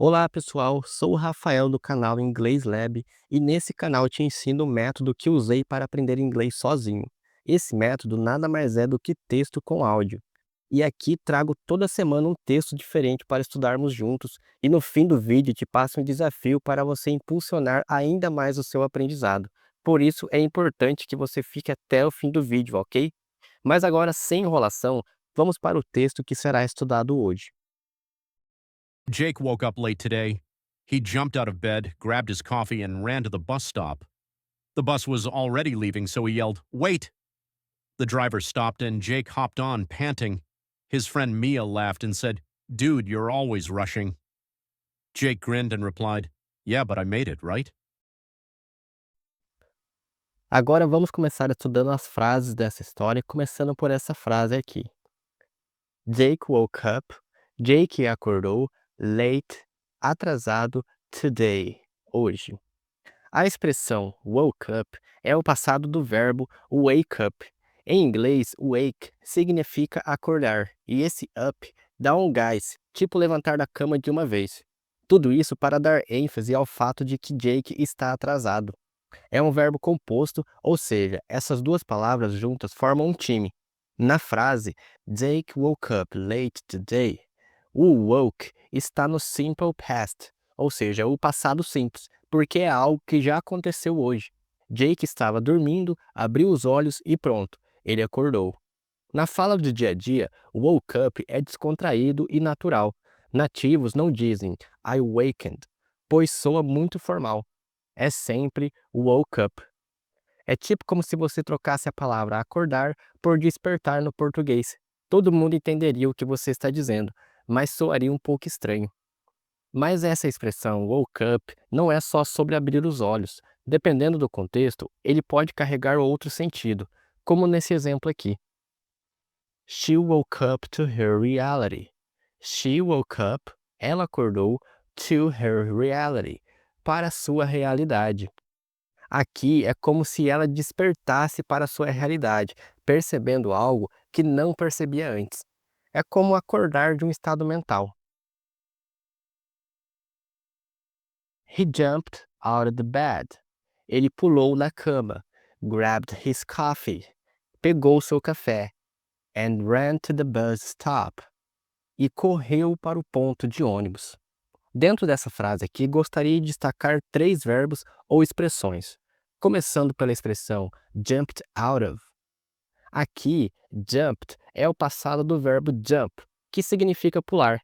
Olá pessoal, sou o Rafael do canal Inglês Lab e nesse canal eu te ensino o método que usei para aprender inglês sozinho. Esse método nada mais é do que texto com áudio. E aqui trago toda semana um texto diferente para estudarmos juntos e no fim do vídeo te passo um desafio para você impulsionar ainda mais o seu aprendizado. Por isso é importante que você fique até o fim do vídeo, ok? Mas agora, sem enrolação, vamos para o texto que será estudado hoje. Jake woke up late today. He jumped out of bed, grabbed his coffee, and ran to the bus stop. The bus was already leaving, so he yelled, "Wait!" The driver stopped, and Jake hopped on, panting. His friend Mia laughed and said, "Dude, you're always rushing." Jake grinned and replied, "Yeah, but I made it, right?" Agora vamos começar estudando as frases dessa história, começando por essa frase aqui. Jake woke up. Jake acordou. Late, atrasado. Today, hoje. A expressão woke up é o passado do verbo wake up. Em inglês, wake significa acordar, e esse up dá um gás, tipo levantar da cama de uma vez. Tudo isso para dar ênfase ao fato de que Jake está atrasado. É um verbo composto, ou seja, essas duas palavras juntas formam um time. Na frase Jake woke up late today, o woke está no simple past, ou seja, o passado simples, porque é algo que já aconteceu hoje. Jake estava dormindo, abriu os olhos e pronto, ele acordou. Na fala do dia a dia, woke up é descontraído e natural. Nativos não dizem I wakened, pois soa muito formal. É sempre woke up. É tipo como se você trocasse a palavra acordar por despertar no português. Todo mundo entenderia o que você está dizendo, mas soaria um pouco estranho. Mas essa expressão woke up não é só sobre abrir os olhos. Dependendo do contexto, ele pode carregar outro sentido, como nesse exemplo aqui. She woke up to her reality. She woke up, ela acordou, to her reality, para a sua realidade. Aqui é como se ela despertasse para a sua realidade, percebendo algo que não percebia antes. É como acordar de um estado mental. He jumped out of the bed. Ele pulou da cama. Grabbed his coffee. Pegou seu café. And ran to the bus stop. E correu para o ponto de ônibus. Dentro dessa frase aqui, gostaria de destacar três verbos ou expressões. Começando pela expressão jumped out of. Aqui, jumped é o passado do verbo jump, que significa pular.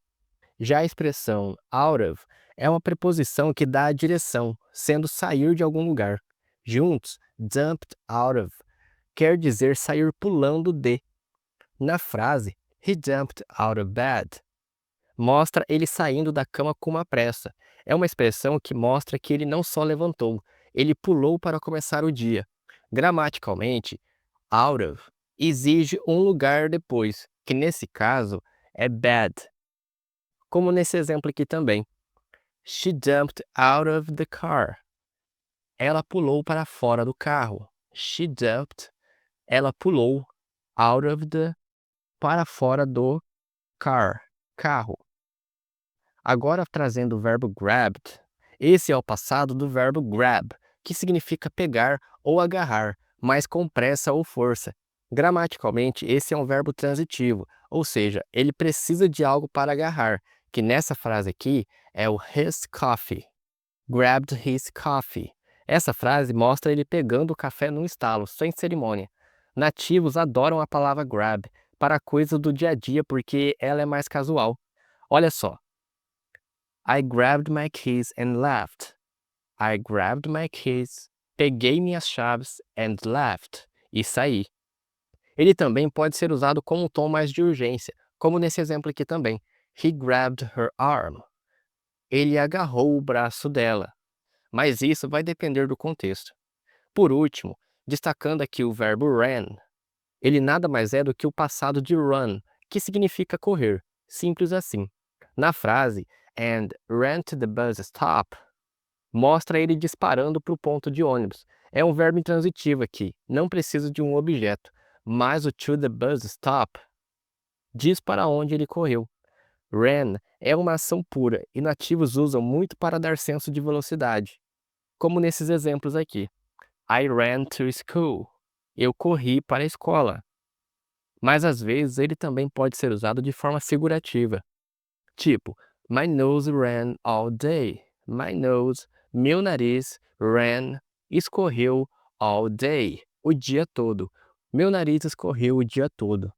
Já a expressão out of é uma preposição que dá a direção, sendo sair de algum lugar. Juntos, jumped out of quer dizer sair pulando de. Na frase, he jumped out of bed, mostra ele saindo da cama com uma pressa. É uma expressão que mostra que ele não só levantou, ele pulou para começar o dia. Gramaticalmente, out of exige um lugar depois, que nesse caso é bed. Como nesse exemplo aqui também. She jumped out of the car. Ela pulou para fora do carro. She jumped. Ela pulou out of the para fora do car, carro. Agora trazendo o verbo grabbed. Esse é o passado do verbo grab, que significa pegar ou agarrar, mas com pressa ou força. Gramaticalmente, esse é um verbo transitivo, ou seja, ele precisa de algo para agarrar, que nessa frase aqui é o his coffee. Grabbed his coffee. Essa frase mostra ele pegando o café num estalo, sem cerimônia. Nativos adoram a palavra grab para coisas do dia a dia porque ela é mais casual. Olha só. I grabbed my keys and left. I grabbed my keys. Peguei minhas chaves and left. E saí. Ele também pode ser usado com um tom mais de urgência, como nesse exemplo aqui também. He grabbed her arm. Ele agarrou o braço dela. Mas isso vai depender do contexto. Por último, destacando aqui o verbo ran. Ele nada mais é do que o passado de run, que significa correr. Simples assim. Na frase and ran to the bus stop, mostra ele disparando para o ponto de ônibus. É um verbo intransitivo aqui, não precisa de um objeto, mas o to the bus stop diz para onde ele correu. Ran é uma ação pura e nativos usam muito para dar senso de velocidade, como nesses exemplos aqui. I ran to school. Eu corri para a escola. Mas às vezes ele também pode ser usado de forma figurativa. Tipo, my nose ran all day. My nose, meu nariz, ran, escorreu all day, o dia todo. Meu nariz escorreu o dia todo.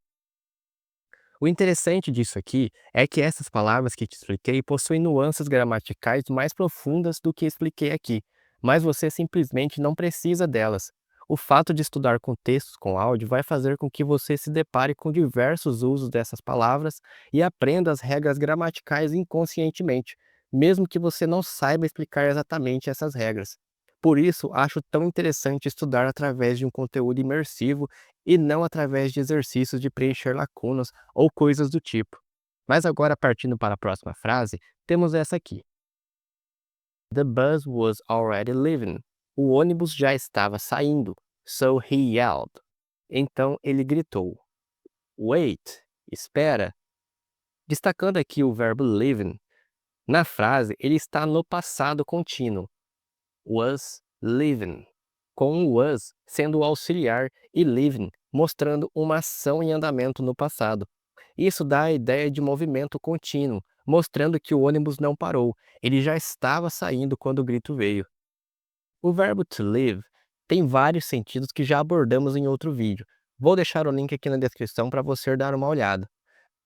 O interessante disso aqui é que essas palavras que te expliquei possuem nuances gramaticais mais profundas do que expliquei aqui, mas você simplesmente não precisa delas. O fato de estudar contextos com áudio vai fazer com que você se depare com diversos usos dessas palavras e aprenda as regras gramaticais inconscientemente, mesmo que você não saiba explicar exatamente essas regras. Por isso, acho tão interessante estudar através de um conteúdo imersivo e não através de exercícios de preencher lacunas ou coisas do tipo. Mas agora, partindo para a próxima frase, temos essa aqui. The bus was already leaving. O ônibus já estava saindo. So he yelled. Então ele gritou. Wait, espera. Destacando aqui o verbo leaving. Na frase, ele está no passado contínuo. Was leaving, com o was sendo o auxiliar e leaving mostrando uma ação em andamento no passado. Isso dá a ideia de movimento contínuo, mostrando que o ônibus não parou, ele já estava saindo quando o grito veio. O verbo to leave tem vários sentidos que já abordamos em outro vídeo. Vou deixar o link aqui na descrição para você dar uma olhada.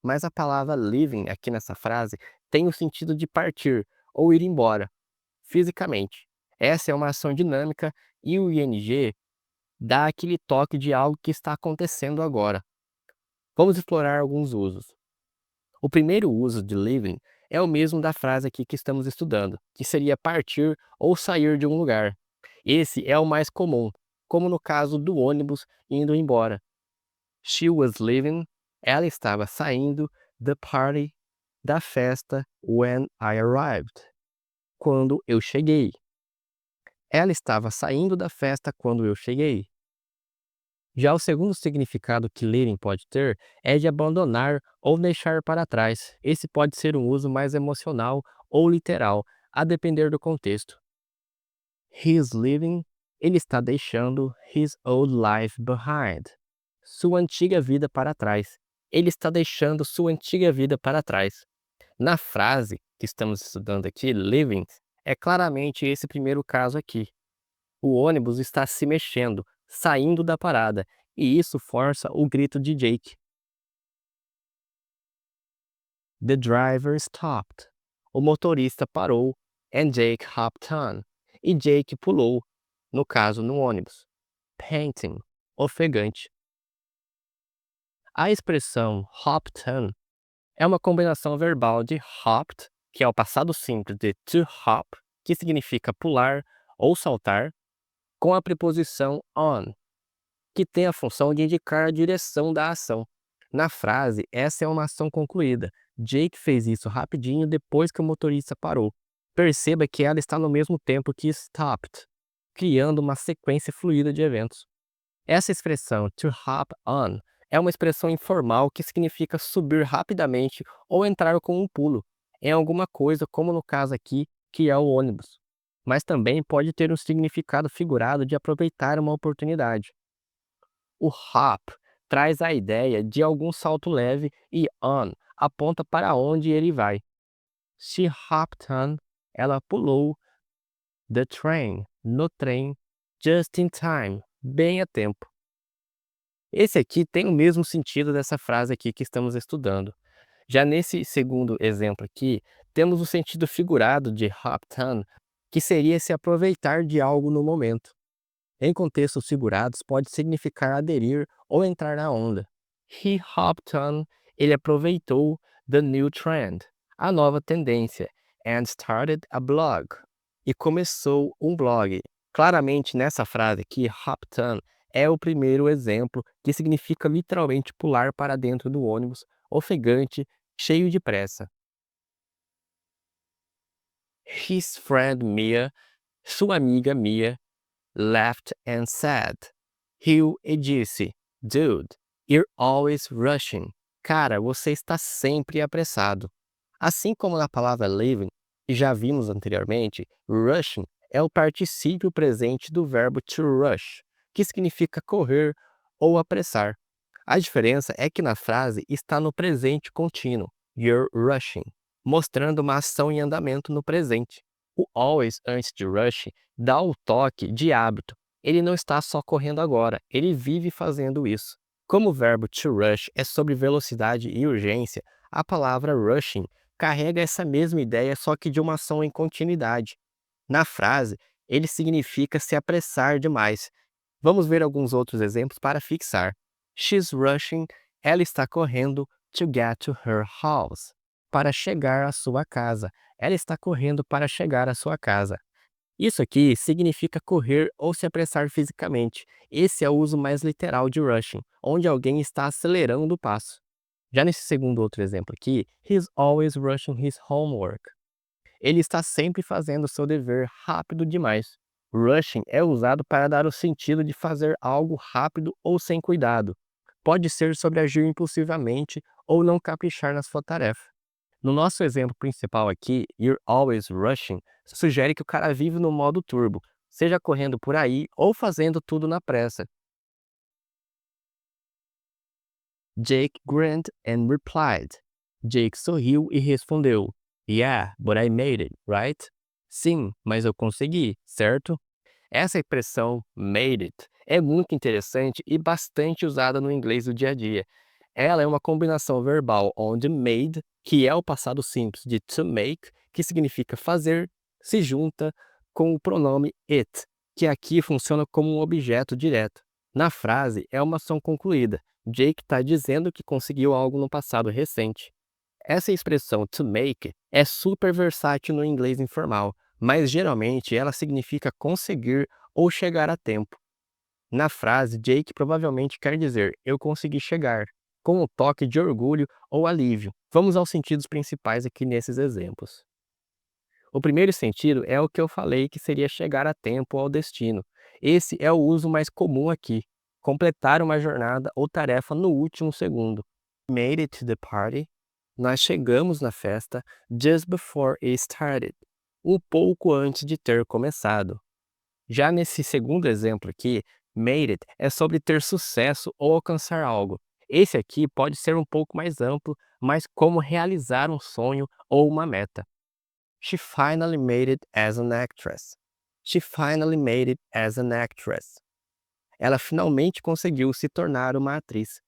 Mas a palavra leaving aqui nessa frase tem o sentido de partir ou ir embora fisicamente. Essa é uma ação dinâmica e o ing dá aquele toque de algo que está acontecendo agora. Vamos explorar alguns usos. O primeiro uso de leaving é o mesmo da frase aqui que estamos estudando, que seria partir ou sair de um lugar. Esse é o mais comum, como no caso do ônibus indo embora. She was leaving, ela estava saindo, the party, da festa, when I arrived, quando eu cheguei. Ela estava saindo da festa quando eu cheguei. Já o segundo significado que leaving pode ter é de abandonar ou deixar para trás. Esse pode ser um uso mais emocional ou literal, a depender do contexto. He's leaving, ele está deixando his old life behind. Sua antiga vida para trás. Ele está deixando sua antiga vida para trás. Na frase que estamos estudando aqui, leaving, é claramente esse primeiro caso aqui. O ônibus está se mexendo, saindo da parada, e isso força o grito de Jake. The driver stopped. O motorista parou, and Jake hopped on. E Jake pulou, no caso no ônibus. Panting, ofegante. A expressão hopped on é uma combinação verbal de hopped, que é o passado simples de to hop, que significa pular ou saltar, com a preposição on, que tem a função de indicar a direção da ação. Na frase, essa é uma ação concluída. Jake fez isso rapidinho depois que o motorista parou. Perceba que ela está no mesmo tempo que stopped, criando uma sequência fluida de eventos. Essa expressão to hop on é uma expressão informal que significa subir rapidamente ou entrar com um pulo em alguma coisa, como no caso aqui, que é o ônibus. Mas também pode ter um significado figurado de aproveitar uma oportunidade. O hop traz a ideia de algum salto leve e on aponta para onde ele vai. She hopped on, ela pulou the train, no trem, just in time, bem a tempo. Esse aqui tem o mesmo sentido dessa frase aqui que estamos estudando. Já nesse segundo exemplo aqui, temos o sentido figurado de hopped on, que seria se aproveitar de algo no momento. Em contextos figurados, pode significar aderir ou entrar na onda. He hopped on, ele aproveitou the new trend, a nova tendência, and started a blog, e começou um blog. Claramente, nessa frase aqui, hopped on é o primeiro exemplo que significa literalmente pular para dentro do ônibus, ofegante, cheio de pressa. His friend Mia, sua amiga Mia, laughed and said. Riu e disse, Dude, you're always rushing. Cara, você está sempre apressado. Assim como na palavra living, que já vimos anteriormente, rushing é o particípio presente do verbo to rush, que significa correr ou apressar. A diferença é que na frase está no presente contínuo, you're rushing, mostrando uma ação em andamento no presente. O always antes de rush dá o toque de hábito. Ele não está só correndo agora, ele vive fazendo isso. Como o verbo to rush é sobre velocidade e urgência, a palavra rushing carrega essa mesma ideia, só que de uma ação em continuidade. Na frase, ele significa se apressar demais. Vamos ver alguns outros exemplos para fixar. She's rushing, ela está correndo to get to her house, para chegar à sua casa. Ela está correndo para chegar à sua casa. Isso aqui significa correr ou se apressar fisicamente. Esse é o uso mais literal de rushing, onde alguém está acelerando o passo. Já nesse segundo outro exemplo aqui, he's always rushing his homework. Ele está sempre fazendo seu dever rápido demais. Rushing é usado para dar o sentido de fazer algo rápido ou sem cuidado. Pode ser sobre agir impulsivamente ou não caprichar na sua tarefa. No nosso exemplo principal aqui, you're always rushing, sugere que o cara vive no modo turbo, seja correndo por aí ou fazendo tudo na pressa. Jake grinned and replied. Jake sorriu e respondeu, "Yeah, but I made it, right?" Sim, mas eu consegui, certo? Essa expressão made it é muito interessante e bastante usada no inglês do dia a dia. Ela é uma combinação verbal onde made, que é o passado simples de to make, que significa fazer, se junta com o pronome it, que aqui funciona como um objeto direto. Na frase, é uma ação concluída. Jake está dizendo que conseguiu algo no passado recente. Essa expressão to make é super versátil no inglês informal, mas geralmente ela significa conseguir ou chegar a tempo. Na frase, Jake provavelmente quer dizer eu consegui chegar, com um toque de orgulho ou alívio. Vamos aos sentidos principais aqui nesses exemplos. O primeiro sentido é o que eu falei que seria chegar a tempo ao destino. Esse é o uso mais comum aqui, completar uma jornada ou tarefa no último segundo. Made it to the party. Nós chegamos na festa just before it started, um pouco antes de ter começado. Já nesse segundo exemplo aqui, made it é sobre ter sucesso ou alcançar algo. Esse aqui pode ser um pouco mais amplo, mas como realizar um sonho ou uma meta. She finally made it as an actress. She finally made it as an actress. Ela finalmente conseguiu se tornar uma atriz.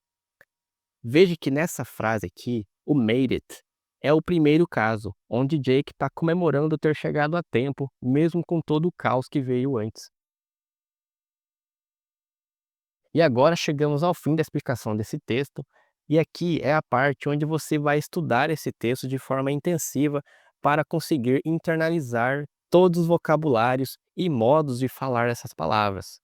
Veja que nessa frase aqui, o made it é o primeiro caso, onde Jake está comemorando ter chegado a tempo, mesmo com todo o caos que veio antes. E agora chegamos ao fim da explicação desse texto, e aqui é a parte onde você vai estudar esse texto de forma intensiva para conseguir internalizar todos os vocabulários e modos de falar essas palavras.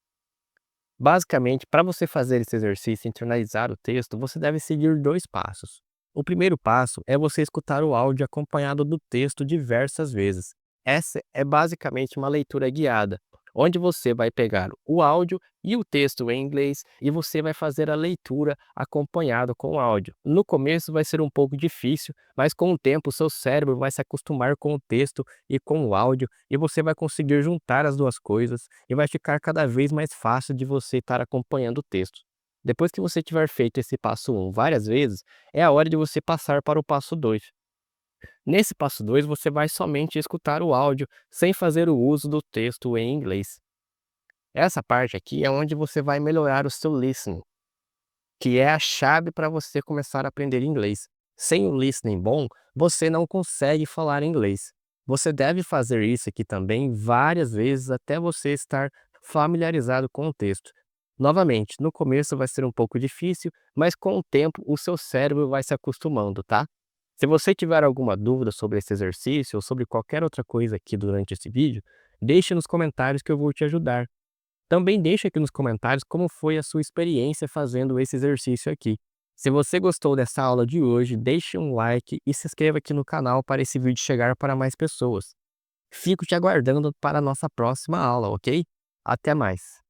Basicamente, para você fazer esse exercício e internalizar o texto, você deve seguir dois passos. O primeiro passo é você escutar o áudio acompanhado do texto diversas vezes. Essa é basicamente uma leitura guiada, onde você vai pegar o áudio e o texto em inglês e você vai fazer a leitura acompanhado com o áudio. No começo vai ser um pouco difícil, mas com o tempo o seu cérebro vai se acostumar com o texto e com o áudio e você vai conseguir juntar as duas coisas e vai ficar cada vez mais fácil de você estar acompanhando o texto. Depois que você tiver feito esse passo 1 várias vezes, é a hora de você passar para o passo 2. Nesse passo 2, você vai somente escutar o áudio, sem fazer o uso do texto em inglês. Essa parte aqui é onde você vai melhorar o seu listening, que é a chave para você começar a aprender inglês. Sem o listening bom, você não consegue falar inglês. Você deve fazer isso aqui também várias vezes até você estar familiarizado com o texto. Novamente, no começo vai ser um pouco difícil, mas com o tempo o seu cérebro vai se acostumando, tá? Se você tiver alguma dúvida sobre esse exercício ou sobre qualquer outra coisa aqui durante esse vídeo, deixe nos comentários que eu vou te ajudar. Também deixe aqui nos comentários como foi a sua experiência fazendo esse exercício aqui. Se você gostou dessa aula de hoje, deixe um like e se inscreva aqui no canal para esse vídeo chegar para mais pessoas. Fico te aguardando para a nossa próxima aula, ok? Até mais!